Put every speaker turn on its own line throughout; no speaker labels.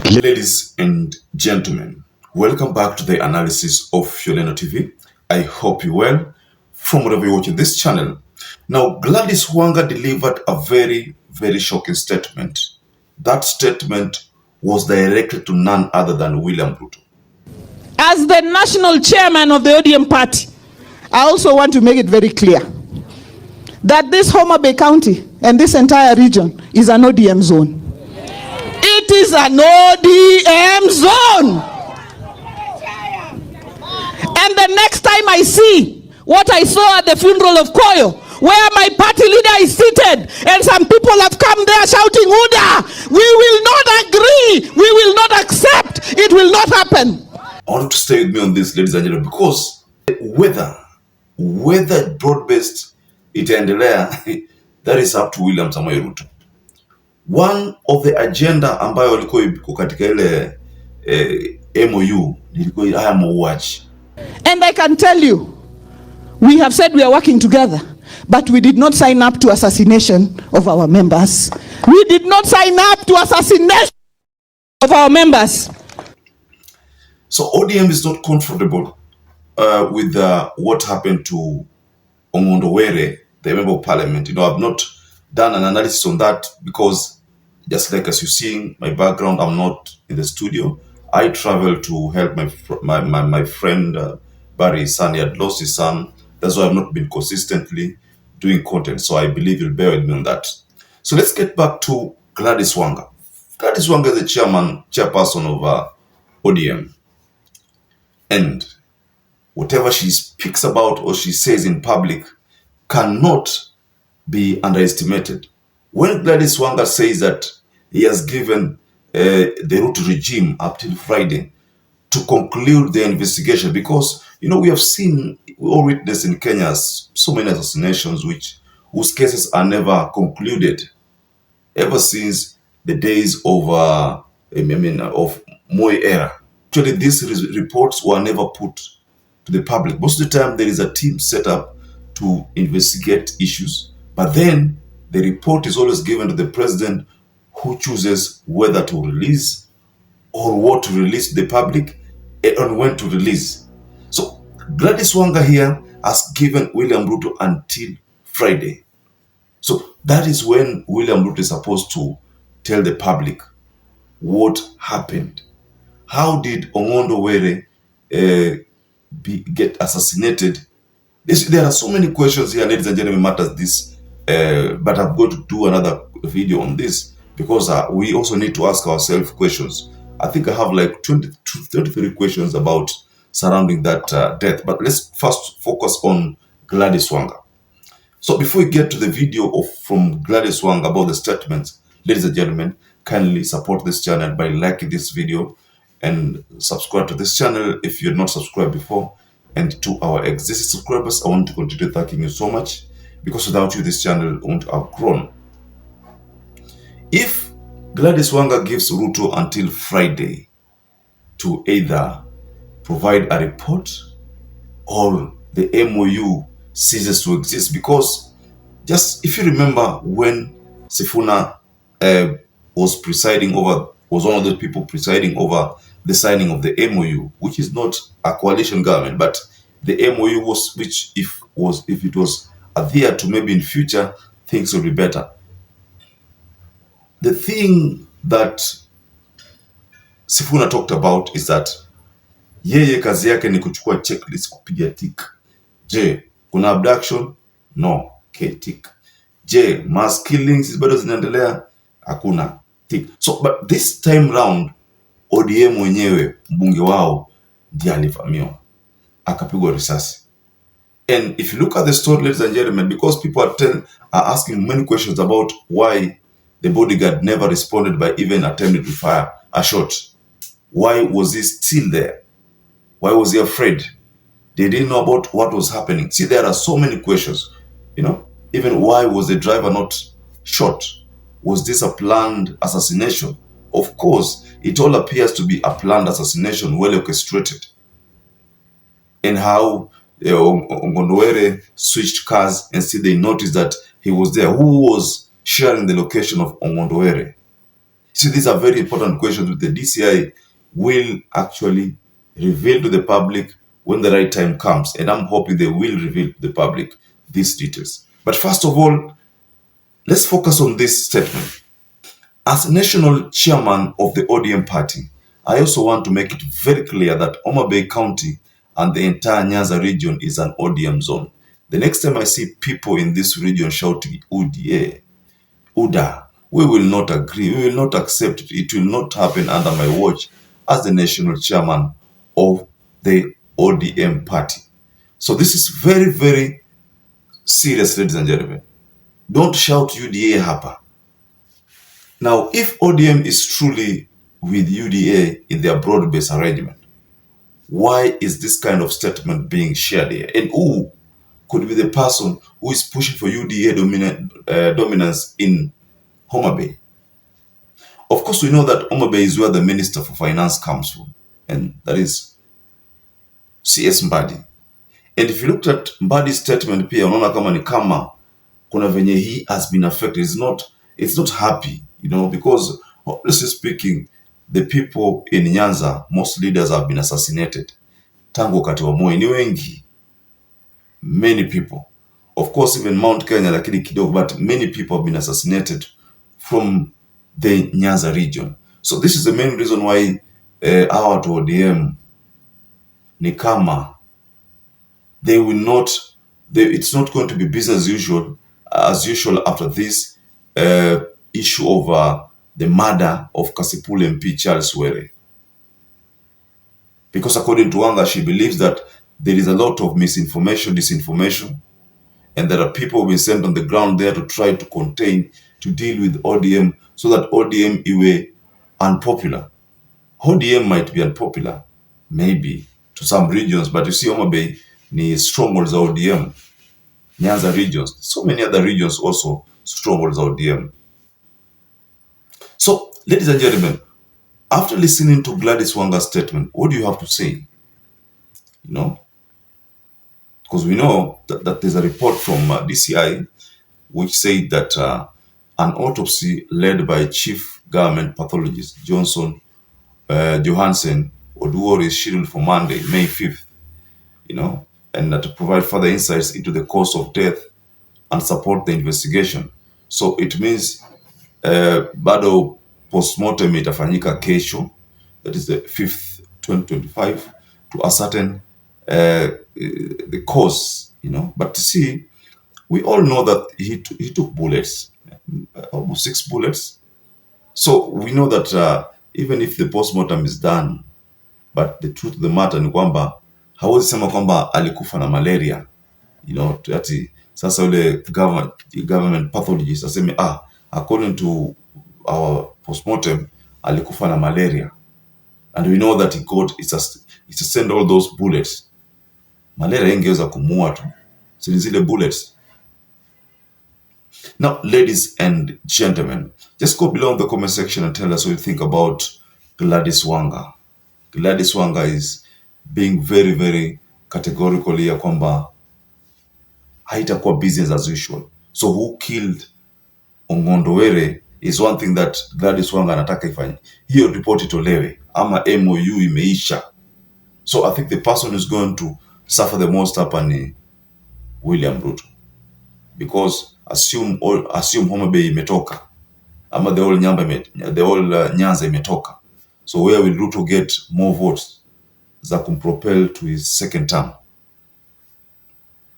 Ladies and gentlemen, welcome back to the analysis of YOLENO TV. I hope you're well from wherever you're watching this channel. Now, Gladys Wanga delivered a very, very shocking statement. That statement was directed to none other than William RUTO.
As the national chairman of the ODM party, I also want to make it very clear that this Homa Bay County and this entire region is an ODM zone. It is an ODM zone. And the next time I see what I saw at the funeral of Koyo, where my party leader is seated and some people have come there shouting, "Uda, we will not agree, we will not accept, it will not happen."
I want to stay with me on this, ladies and gentlemen, because whether broad-based itaendelea, that is up to William Samoei Ruto. One of the agenda ambayo walikuwa iko katika ile MOU ilikuwa haya mauaji.
And I can tell you, we have said we are working together, but we did not sign up to assassination of our members. We did not sign up to assassination of our members.
So ODM is not comfortable with what happened to ONG'ONDO, the member of parliament. You know, I've not done an analysis on that because, just like as you're seeing my background, I'm not in the studio. I traveled to help my friend Barry's son. He had lost his son. That's why I've not been consistently doing content. So I believe you'll bear with me on that. So let's get back to Gladys Wanga. Gladys Wanga is the chairperson of ODM. And whatever she speaks about or she says in public cannot be underestimated. When Gladys Wanga says that he has given the RUTO regime up till Friday to conclude the investigation, because, you know, we all witnessed in Kenya so many assassinations whose cases are never concluded ever since the days of of MOU era. Actually, these reports were never put to the public. Most of the time, there is a team set up to investigate issues, but then the report is always given to the president, who chooses whether to release or what to release to the public and when to release. So Gladys Wanga here has given William RUTO until Friday. So that is when William RUTO is supposed to tell the public what happened. How did ONG'ONDO get assassinated? There are so many questions here, ladies and gentlemen, matters this, but I'm going to do another video on this because we also need to ask ourselves questions. I think I have like 23 questions surrounding that death, but let's first focus on Gladys Wanga. So before we get to the video from Gladys Wanga about the statements, ladies and gentlemen, kindly support this channel by liking this video and subscribe to this channel if you're not subscribed before. And to our existing subscribers, I want to continue thanking you so much, because without you, this channel won't have grown. If Gladys Wanga gives RUTO until Friday to either provide a report or the MOU ceases to exist, because just if you remember when Sifuna was one of the people presiding over the signing of the MOU, which is not a coalition government, but the MOU was, if it was adhered to, maybe in future things will be better. The thing that Sifuna talked about is that yeye kazi yake ni kuchukua checklist, kupiga tick. Je, kuna abduction? No, tick. Je, mass killings bado zinaendelea? Hakuna, tick. So but this time round ODM mwenyewe, mbunge wao, ndiye alivamiwa akapigwa risasi. And if you look at the story, ladies and gentlemen, because people are asking many questions about why the bodyguard never responded by even attempting to fire a shot. Why was he still there? Why was he afraid? They didn't know about what was happening. See, there are so many questions. You know, even why was the driver not shot? Was this a planned assassination? Of course, it all appears to be a planned assassination, well orchestrated. And how ONG'ONDO switched cars and see, they noticed that he was there. Who was sharing the location of ONG'ONDO? See, these are very important questions which the DCI will actually reveal to the public when the right time comes. And I'm hoping they will reveal to the public these details. But first of all, let's focus on this statement. As national chairman of the ODM party, I also want to make it very clear that Homa Bay County and the entire Nyanza region is an ODM zone. The next time I see people in this region shouting UDA, UDA, we will not agree, we will not accept it. It will not happen under my watch as the national chairman of the ODM party. So this is very, very serious, ladies and gentlemen. Don't shout UDA hapa. Now, if ODM is truly with UDA in their broad-based arrangement, why is this kind of statement being shared here? And who could be the person who is pushing for UDA dominance in Homa Bay? Of course, we know that Homa Bay is where the Minister for Finance comes from, and that is CS Mbadi. And if you looked at Mbadi's statement, pia unaona kama ni kama kuna venye he has been affected. It's not happy, you know, because honestly speaking, the people in Nyanza, most leaders have been assassinated. Tangu wakati wa Moi ni wengi. Many people. Of course, even Mount Kenya, lakini kidogo, but many people have been assassinated from the Nyanza region. So this is the main reason why our ODM ni kama they will not, it's not going to be business as usual after this issue of the murder of Kasipul MP Charles Were. Because according to Wanga, she believes that there is a lot of misinformation, disinformation, and there are people being sent on the ground there to try to contain, to deal with ODM, so that ODM iwe unpopular. ODM might be unpopular, maybe, to some regions, but you see Homa Bay ni strongholds of ODM. Nyanza regions, so many other regions also strongholds of ODM. So, ladies and gentlemen, after listening to Gladys Wanga's statement, what do you have to say? You know, because we know that there's a report from DCI which said that an autopsy led by Chief Government Pathologist Johnson Johansen Oduor is scheduled for Monday, May 5th, you know, and to provide further insights into the cause of death and support the investigation. So it means bado postmortem itafanyika kesho, that is the 5th, 2025, to ascertain the cause, you know. But to see, we all know that he took bullets, almost 6 bullets. So we know that even if the postmortem is done, but the truth of the matter ni kwamba hawezi sema kwamba alikufa na malaria, you know, ati sasa ule government pathologist aseme according to our postmortem alikufa na malaria, and we know that he got it's to send all those bullets. Malaria ingeweza kumua tu, zile bullets. Now, ladies and gentlemen, just go below in the comment section and tell us what you think about Gladys Wanga. Gladys Wanga is being very, very categorical ya kwamba haitakuwa business as usual. So who killed ONG'ONDO Were is one thing that Gladys Wanga anataka ifanye. Hiyo report itolewe ama MOU imeisha. So I think the person who's going to suffer the most hapa ni William RUTO. Because assume Homa Bay imetoka ama the whole Nyanza imetoka. So where will RUTO get more votes za kumpropel to his second term?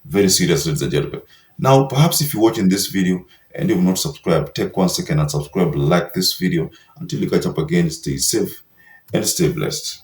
Very serious, ladies and gentlemen. Now, perhaps if you're watching this video and you've not subscribed, take 1 second and subscribe, like this video. Until you catch up again, stay safe and stay blessed.